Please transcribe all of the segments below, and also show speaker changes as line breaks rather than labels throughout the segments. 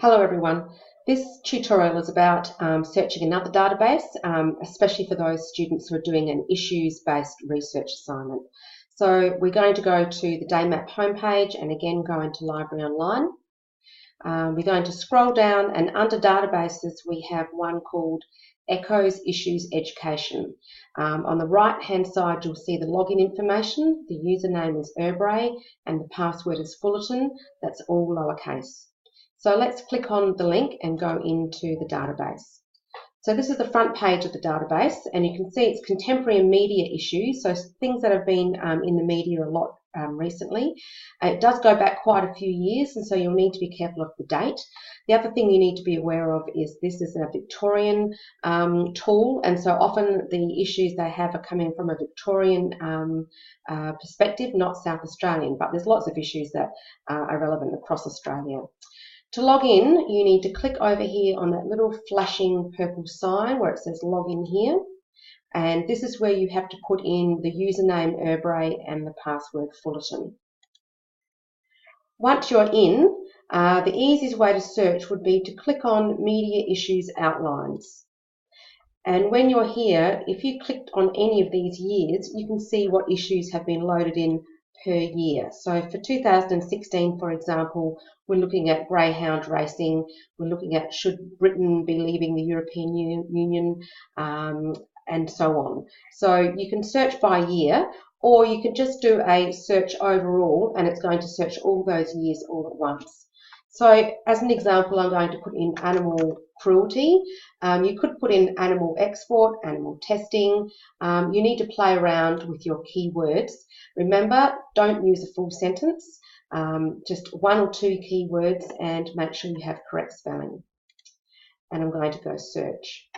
Hello everyone. This tutorial is about searching another database, especially for those students who are doing an issues-based research assignment. So we're going to go to the DayMap homepage and again go into Library Online. We're going to scroll down and under databases we have one called Echoes Issues Education. On the right hand side you'll see the login information. The username is Erbray and the password is Fullerton. That's all lowercase. So let's click on the link and go into the database. So this is the front page of the database and you can see it's contemporary and media issues, so things that have been in the media a lot recently. It does go back quite a few years and so you'll need to be careful of the date. The other thing you need to be aware of is this is a Victorian tool, and so often the issues they have are coming from a Victorian perspective, not South Australian, but there's lots of issues that are relevant across Australia. To log in, you need to click over here on that little flashing purple sign where it says log in here. And this is where you have to put in the username Erbray and the password Fullerton. Once you're in, the easiest way to search would be to click on Media Issues Outlines. And when you're here, if you clicked on any of these years, you can see what issues have been loaded in per year. So for 2016, for example, we're looking at greyhound racing, we're looking at should Britain be leaving the European Union, and so on. So you can search by year, or you can just do a search overall and it's going to search all those years all at once. So as an example, I'm going to put in animal cruelty. You could put in animal export, animal testing. You need to play around with your keywords. Remember, don't use a full sentence, just one or two keywords and make sure you have correct spelling. And I'm going to go search.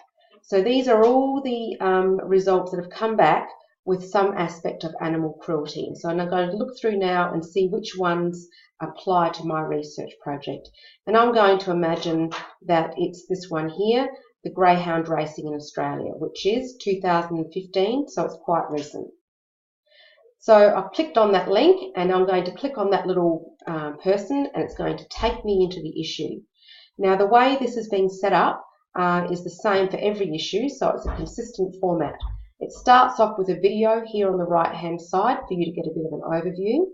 So these are all the results that have come back with some aspect of animal cruelty. So I'm going to look through now and see which ones apply to my research project. And I'm going to imagine that it's this one here, the greyhound racing in Australia, which is 2015, so it's quite recent. So I've clicked on that link and I'm going to click on that little person and it's going to take me into the issue. Now the way this is being set up is the same for every issue, so it's a consistent format. It starts off with a video here on the right hand side for you to get a bit of an overview,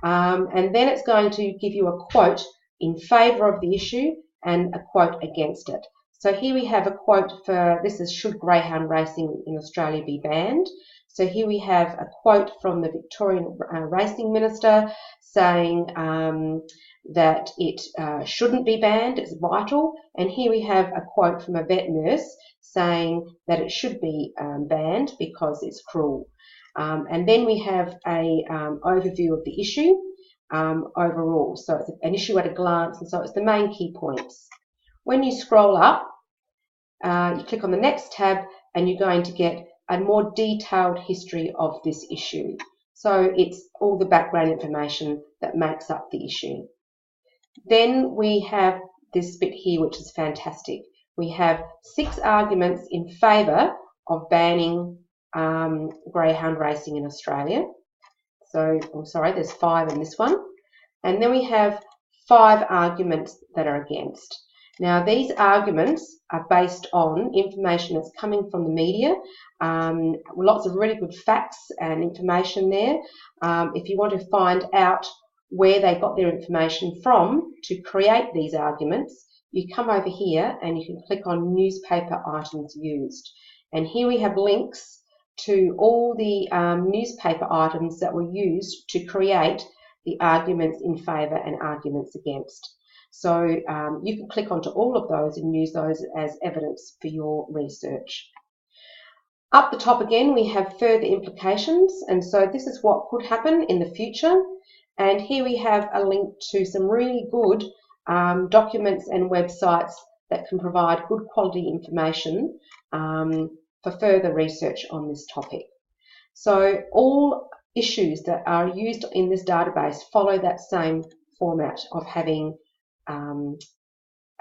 and then it's going to give you a quote in favour of the issue and a quote against it. So here we have a quote for, this is should greyhound racing in Australia be banned? So here we have a quote from the Victorian Racing Minister saying that it shouldn't be banned, it's vital. And here we have a quote from a vet nurse saying that it should be banned because it's cruel. And then we have a overview of the issue overall. So it's an issue at a glance, and so it's the main key points. When you scroll up, you click on the next tab and you're going to get a more detailed history of this issue. So it's all the background information that makes up the issue. Then we have this bit here, which is fantastic. We have 6 arguments in favour of banning greyhound racing in Australia. So, I'm sorry, there's 5 in this one. And then we have 5 arguments that are against. Now, these arguments are based on information that's coming from the media. Lots of really good facts and information there. If you want to find out where they got their information from to create these arguments, you come over here and you can click on newspaper items used. And here we have links to all the newspaper items that were used to create the arguments in favour and arguments against. So you can click onto all of those and use those as evidence for your research. Up the top again we have further implications, and so this is what could happen in the future. And here we have a link to some really good documents and websites that can provide good quality information for further research on this topic. So all issues that are used in this database follow that same format of having an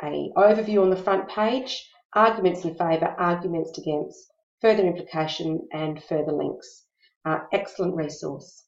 overview on the front page, arguments in favour, arguments against, further implication and further links. Excellent resource.